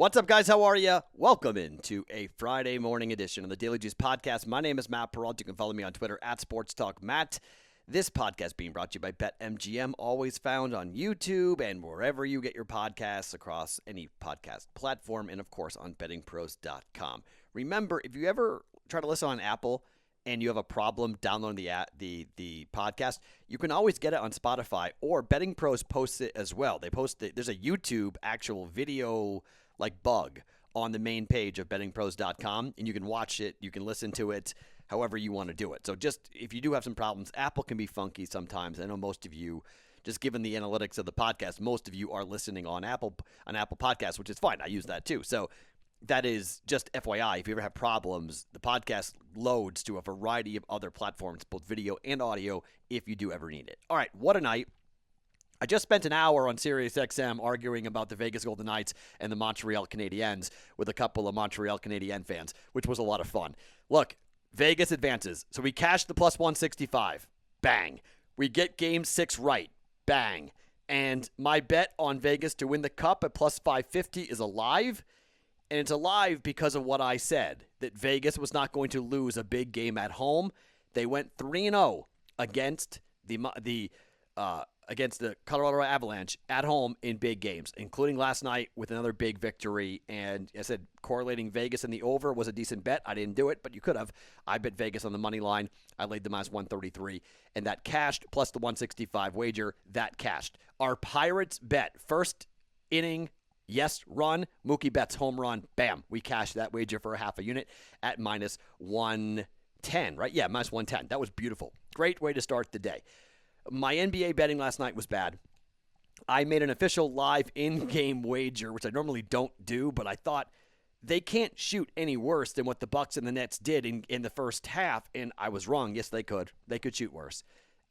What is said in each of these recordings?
What's up, guys? How are you? Welcome into a Friday morning edition of the Daily Juice Podcast. My name is Matt Peralt. You can follow me on Twitter at SportsTalkMatt. This podcast being brought to you by BetMGM, always found on YouTube and wherever you get your podcasts across any podcast platform, and of course on BettingPros.com. Remember, if you ever try to listen on Apple and you have a problem downloading the podcast, you can always get it on Spotify, or BettingPros posts it as well. They post it. There's a YouTube actual video bug on the main page of bettingpros.com, and you can watch it, you can listen to it however you want to do it. So just if you do have some problems, Apple can be funky sometimes. I know most of you, just given the analytics of the podcast, most of you are listening on Apple Podcasts, which is fine. I use that too. So that is just FYI. If you ever have problems, the podcast loads to a variety of other platforms, both video and audio, if you do ever need it. All right, what a night. I just spent an hour on SiriusXM arguing about the Vegas Golden Knights and the Montreal Canadiens with a couple of Montreal Canadiens fans, which was a lot of fun. Look, Vegas advances. So we cashed the plus 165. Bang. We get game 6 right. Bang. And my bet on Vegas to win the Cup at plus 550 is alive. And it's alive because of what I said, that Vegas was not going to lose a big game at home. They went 3-0 against against the Colorado Avalanche at home in big games, including last night with another big victory. And I said correlating Vegas and the over was a decent bet. I didn't do it, but you could have. I bet Vegas on the money line. I laid the minus 133, and that cashed, plus the 165 wager, that cashed. Our Pirates bet, first inning, yes, run, Mookie Betts home run, bam. We cashed that wager for a half a unit at minus 110, right? Yeah, minus 110. That was beautiful. Great way to start the day. My NBA betting last night was bad. I made an official live in-game wager, which I normally don't do, but I thought they can't shoot any worse than what the Bucks and the Nets did in the first half, and I was wrong. Yes, they could. They could shoot worse,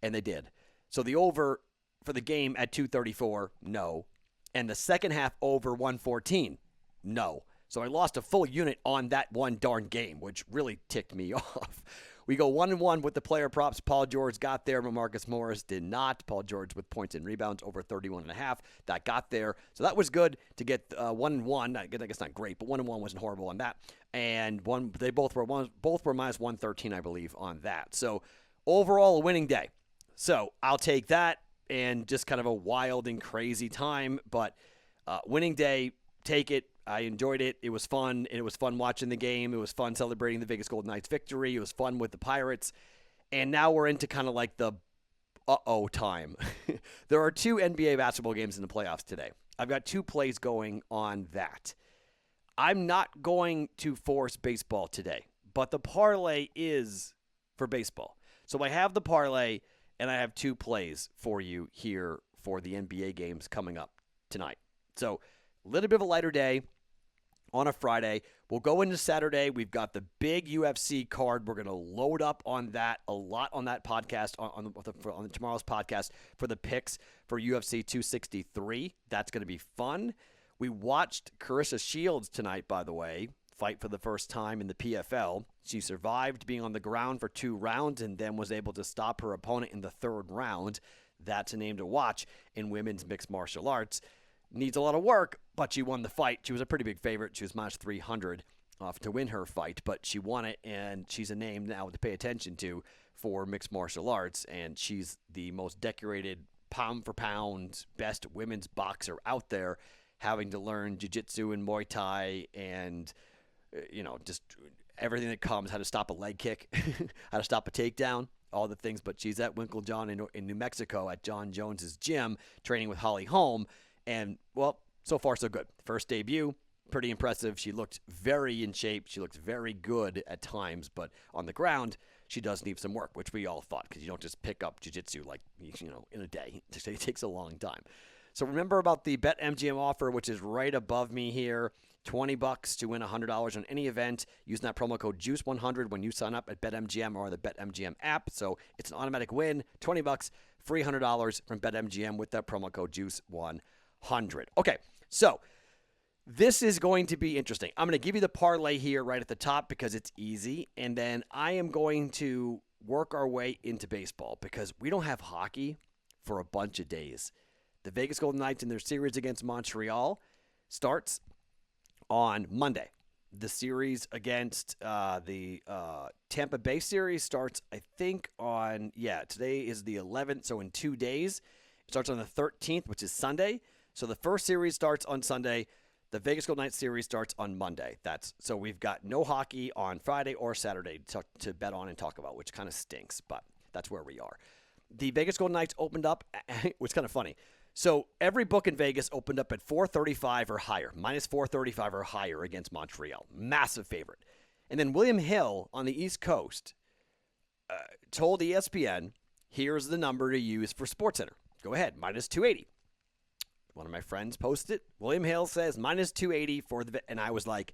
and they did. So the over for the game at 234, no. And the second half over 114, no. So I lost a full unit on that one darn game, which really ticked me off. We go 1-1 with the player props. Paul George got there, but Marcus Morris did not. Paul George with points and rebounds over 31.5. That got there. So that was good to get 1-1. I guess not great, but 1-1 wasn't horrible on that. And they both were minus 113, I believe, on that. So overall, a winning day. So I'll take that, and just kind of a wild and crazy time. But winning day, take it. I enjoyed it. It was fun. It was fun watching the game. It was fun celebrating the Vegas Golden Knights victory. It was fun with the Pirates. And now we're into kind of like the uh-oh time. There are 2 NBA basketball games in the playoffs today. I've got 2 plays going on that. I'm not going to force baseball today, but the parlay is for baseball. So I have the parlay, and I have 2 plays for you here for the NBA games coming up tonight. So a little bit of a lighter day on a Friday. We'll go into Saturday. We've got the big UFC card. We're going to load up on that a lot on that podcast, on tomorrow's podcast for the picks for UFC 263. That's going to be fun. We watched Carissa Shields tonight, by the way, fight for the first time in the PFL. She survived being on the ground for 2 rounds and then was able to stop her opponent in the 3rd round. That's a name to watch in women's mixed martial arts. Needs a lot of work, but she won the fight. She was a pretty big favorite. She was minus 300 to win her fight, but she won it, and she's a name now to pay attention to for mixed martial arts, and she's the most decorated pound-for-pound best women's boxer out there, having to learn jiu-jitsu and Muay Thai and, just everything that comes, how to stop a leg kick, how to stop a takedown, all the things. But she's at Winklejohn in New Mexico at John Jones's gym training with Holly Holm. And, well, so far so good. First debut, pretty impressive. She looked very in shape. She looked very good at times. But on the ground, she does need some work, which we all thought, because you don't just pick up jiu-jitsu in a day. It takes a long time. So remember about the BetMGM offer, which is right above me here. $20 to win $100 on any event using that promo code JUICE100 when you sign up at BetMGM or the BetMGM app. So it's an automatic win. $20, free $100 from BetMGM with that promo code JUICE100. Okay, so this is going to be interesting. I'm going to give you the parlay here right at the top because it's easy, and then I am going to work our way into baseball because we don't have hockey for a bunch of days. The Vegas Golden Knights in their series against Montreal starts on Monday. The series against the Tampa Bay series starts, I think, today is the 11th, so in 2 days. It starts on the 13th, which is Sunday. So the first series starts on Sunday. The Vegas Golden Knights series starts on Monday. So we've got no hockey on Friday or Saturday to bet on and talk about, which kind of stinks, but that's where we are. The Vegas Golden Knights opened up, which is kind of funny. So every book in Vegas opened up at 435 or higher, minus 435 or higher against Montreal. Massive favorite. And then William Hill on the East Coast told ESPN, here's the number to use for SportsCenter. Go ahead, minus 280. One of my friends posted it. William Hill says minus 280 and I was like,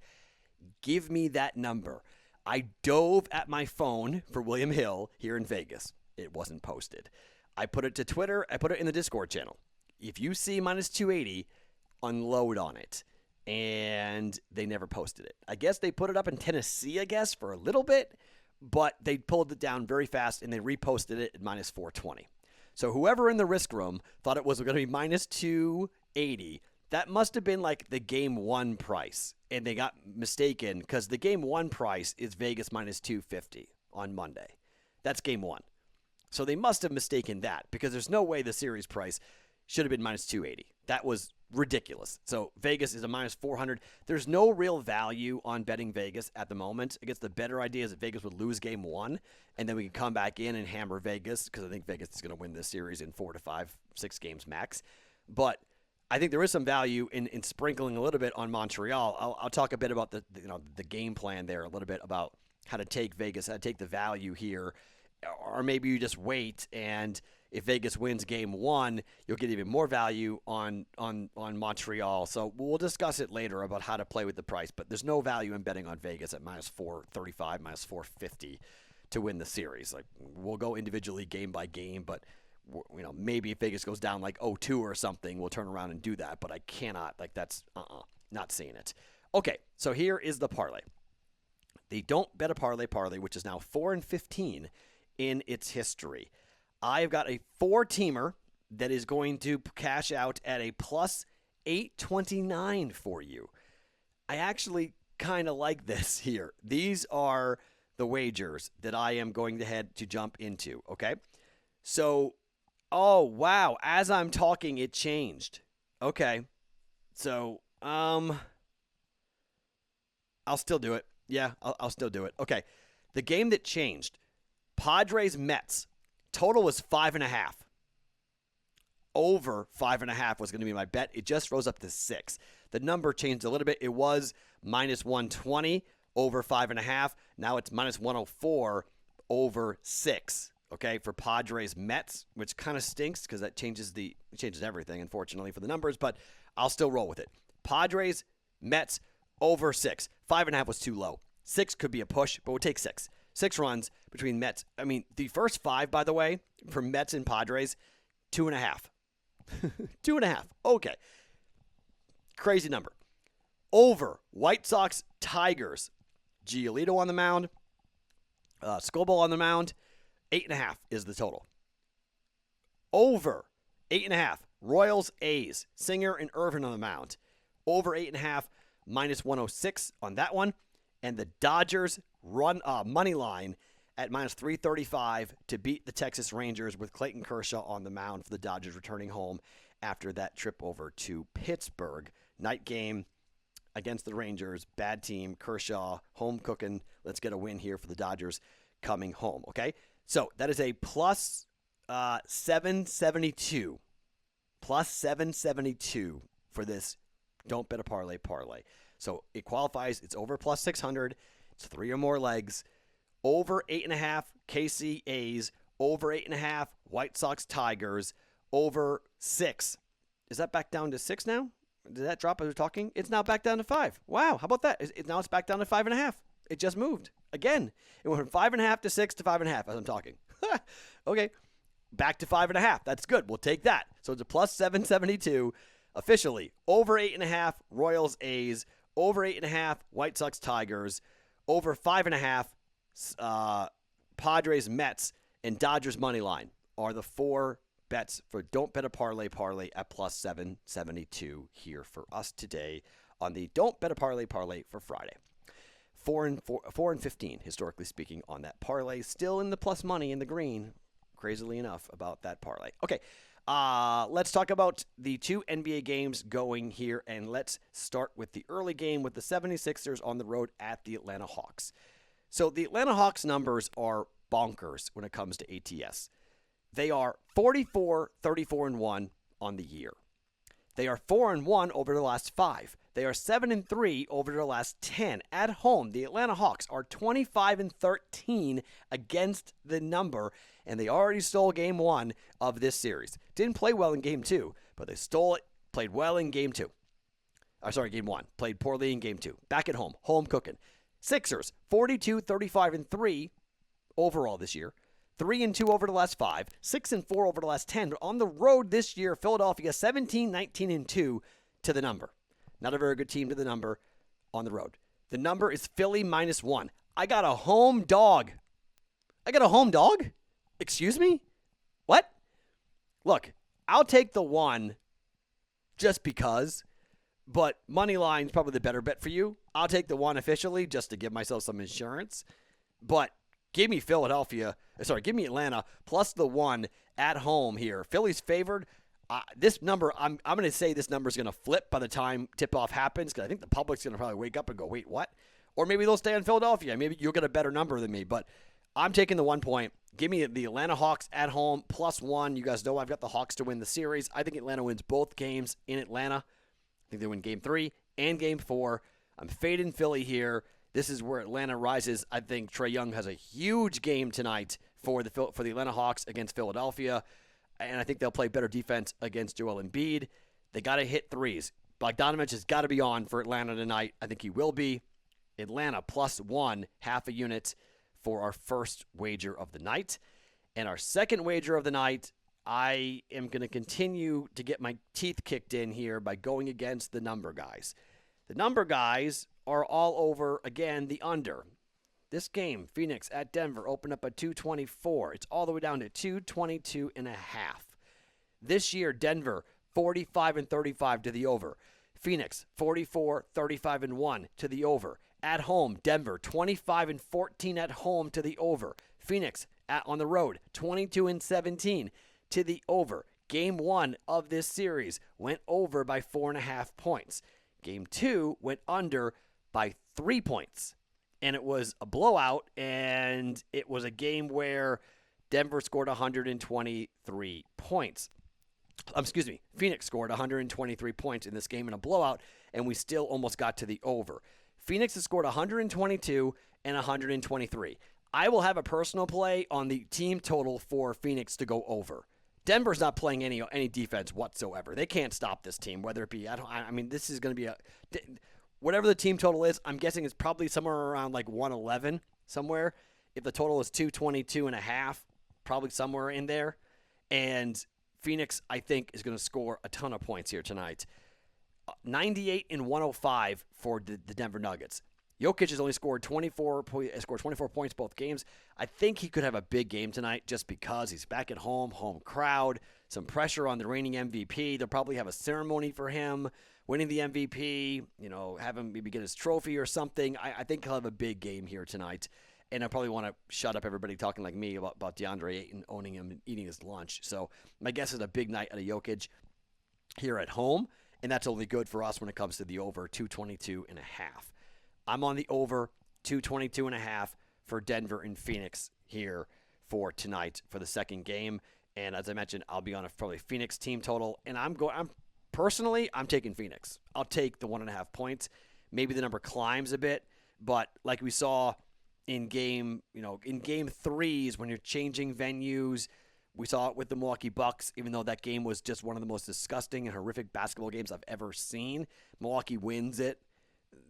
give me that number. I dove at my phone for William Hill here in Vegas. It wasn't posted. I put it to Twitter. I put it in the Discord channel. If you see minus 280, unload on it. And they never posted it. I guess they put it up in Tennessee, for a little bit, but they pulled it down very fast and they reposted it at minus 420. So whoever in the risk room thought it was going to be minus 280, that must have been like the game one price. And they got mistaken because the game one price is Vegas minus 250 on Monday. That's game one. So they must have mistaken that because there's no way the series price should have been minus 280. That was ridiculous. So Vegas is a minus 400. There's no real value on betting Vegas at the moment. I guess the better idea is that Vegas would lose game one, and then we can come back in and hammer Vegas because I think Vegas is going to win this series in 4 to 5, 6 games max. But I think there is some value in sprinkling a little bit on Montreal. I'll talk a bit about the game plan there, a little bit about how to take Vegas, how to take the value here, or maybe you just wait and if Vegas wins game one, you'll get even more value on Montreal. So we'll discuss it later about how to play with the price. But there's no value in betting on Vegas at minus 435, minus 450 to win the series. Like we'll go individually game by game, but maybe if Vegas goes down like 0-2 or something, we'll turn around and do that. But I cannot. Like that's not seeing it. Okay, so here is the parlay. The Don't Bet a Parlay, which is now 4-15 in its history. I've got a 4-teamer that is going to cash out at a plus 829 for you. I actually kind of like this here. These are the wagers that I am going to head to jump into, okay? So, oh, wow. As I'm talking, it changed. Okay. So, I'll still do it. Yeah, I'll still do it. Okay. The game that changed, Padres-Mets. Total was 5.5. Over 5.5 was going to be my bet. It just rose up to 6. The number changed a little bit. It was minus 120 over 5.5. Now it's minus 104 over 6. Okay, for Padres-Mets, which kind of stinks because that changes everything, unfortunately, for the numbers. But I'll still roll with it. Padres-Mets over 6. 5.5 was too low. 6 could be a push, but we'll take 6. 6 runs between Mets. I mean, the first 5, by the way, for Mets and Padres, 2.5. 2.5. Okay. Crazy number. Over White Sox, Tigers. Giolito on the mound. Scobo on the mound. 8.5 is the total. Over 8.5. Royals, A's. Singer and Irvin on the mound. Over 8.5. Minus 106 on that one. And the Dodgers run money line at minus 335 to beat the Texas Rangers with Clayton Kershaw on the mound for the Dodgers returning home after that trip over to Pittsburgh. Night game against the Rangers. Bad team. Kershaw home cooking. Let's get a win here for the Dodgers coming home. Okay, so that is a plus 772. Plus 772 for this Don't Bet a Parlay. So it qualifies. It's over plus 600. It's 3 or more legs. Over 8.5 KC A's. Over 8.5 White Sox Tigers. Over 6. Is that back down to 6 now? Did that drop as we're talking? It's now back down to 5. Wow, how about that? Now it's back down to 5.5. It just moved. Again, it went from 5.5 to 6 to 5.5 as I'm talking. Okay, back to 5.5. That's good. We'll take that. So it's a plus 772 officially. Over 8.5 Royals A's. Over 8.5 White Sox Tigers. Over 5.5 Padres Mets and Dodgers money line are the 4 bets for Don't Bet a Parlay at plus 772 here for us today on the Don't Bet a Parlay for Friday. 4-15, historically speaking, on that parlay. Still in the plus money in the green, crazily enough, about that parlay. Okay, let's talk about the 2 NBA games going here, and let's start with the early game with the 76ers on the road at the Atlanta Hawks. So the Atlanta Hawks numbers are bonkers when it comes to ATS. They are 44, 34-1 on the year. They are 4-1 over the last 5. They are 7-3 over the last 10. At home, the Atlanta Hawks are 25-13 against the number, and they already stole game 1 of this series. Didn't play well in game 2, but they stole it, played well in game 2. Game 1. Played poorly in game 2. Back at home. Home cooking. Sixers, 42, 35-3 overall this year. 3-2 over the last 5, 6-4 over the last 10. But on the road this year, Philadelphia 17, 19-2 to the number. Not a very good team to the number on the road. The number is Philly -1. I got a home dog. Excuse me? What? Look, I'll take the 1 just because, but money line's probably the better bet for you. I'll take the 1 officially just to give myself some insurance. But give me give me Atlanta plus the 1 at home here. Philly's favored. This number, I'm going to say this number is going to flip by the time tip-off happens because I think the public's going to probably wake up and go, wait, what? Or maybe they'll stay in Philadelphia. Maybe you'll get a better number than me. But I'm taking the 1 point. Give me the Atlanta Hawks at home plus 1. You guys know I've got the Hawks to win the series. I think Atlanta wins both games in Atlanta. I think they win game 3 and game 4. I'm fading Philly here. This is where Atlanta rises. I think Trae Young has a huge game tonight for the Atlanta Hawks against Philadelphia, and I think they'll play better defense against Joel Embiid. They got to hit threes. Bogdanovich has got to be on for Atlanta tonight. I think he will be. Atlanta plus 1, half a unit for our first wager of the night. And our second wager of the night, I am going to continue to get my teeth kicked in here by going against the number guys. The number guys are all over, again, the under. This game, Phoenix at Denver, opened up at 224. It's all the way down to 222.5. This year, Denver, 45-35 to the over. Phoenix, 44, 35-1 to the over. At home, Denver, 25-14 at home to the over. Phoenix, on the road, 22-17 to the over. Game 1 of this series went over by 4.5 points. Game 2 went under by 3 points. And it was a blowout, and it was a game where Denver scored 123 points. Phoenix scored 123 points in this game in a blowout, and we still almost got to the over. Phoenix has scored 122 and 123. I will have a personal play on the team total for Phoenix to go over. Denver's not playing any defense whatsoever. They can't stop this team, whether it be this is going to be whatever the team total is, I'm guessing it's probably somewhere around like 111 somewhere. If the total is 222.5, probably somewhere in there. And Phoenix, I think, is going to score a ton of points here tonight. 98 and 105 for the Denver Nuggets. Jokic has only scored 24 points both games. I think he could have a big game tonight just because he's back at home crowd, some pressure on the reigning MVP. They'll probably have a ceremony for him winning the MVP, have him maybe get his trophy or something. I think he'll have a big game here tonight. And I probably want to shut up everybody talking like me about DeAndre Ayton owning him and eating his lunch. So my guess is a big night out of Jokic here at home. And that's only good for us when it comes to the over 222.5. I'm on the over 222.5 for Denver and Phoenix here for tonight for the second game. And as I mentioned, I'll be on a probably Phoenix team total. And I'm taking Phoenix. I'll take the 1.5 points. Maybe the number climbs a bit, but like we saw in game 3s when you're changing venues, we saw it with the Milwaukee Bucks, even though that game was just one of the most disgusting and horrific basketball games I've ever seen. Milwaukee wins it.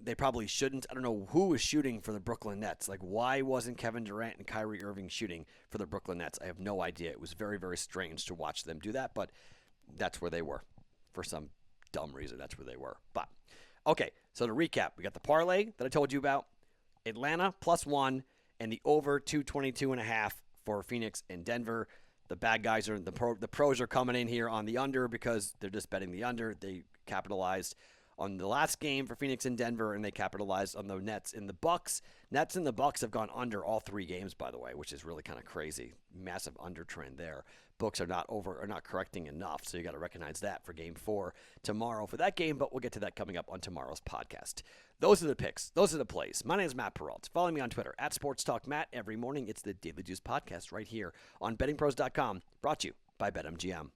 They probably shouldn't. I don't know who was shooting for the Brooklyn Nets. Like, why wasn't Kevin Durant and Kyrie Irving shooting for the Brooklyn Nets? I have no idea. It was very, very strange to watch them do that, but that's where they were. For some dumb reason, that's where they were. But, okay, so to recap, we got the parlay that I told you about, Atlanta +1, and the over 222.5 for Phoenix and Denver. The bad guys are the pros are coming in here on the under because they're just betting the under. They capitalized on the last game for Phoenix and Denver, and they capitalized on the Nets and the Bucks. Nets and the Bucks have gone under all 3 games, by the way, which is really kind of crazy. Massive under trend there. Books are not correcting enough, so you got to recognize that for Game 4 tomorrow for that game, but we'll get to that coming up on tomorrow's podcast. Those are the picks. Those are the plays. My name is Matt Peralt. Follow me on Twitter, @SportsTalkMatt. Every morning, it's the Daily Juice podcast right here on BettingPros.com, brought to you by BetMGM.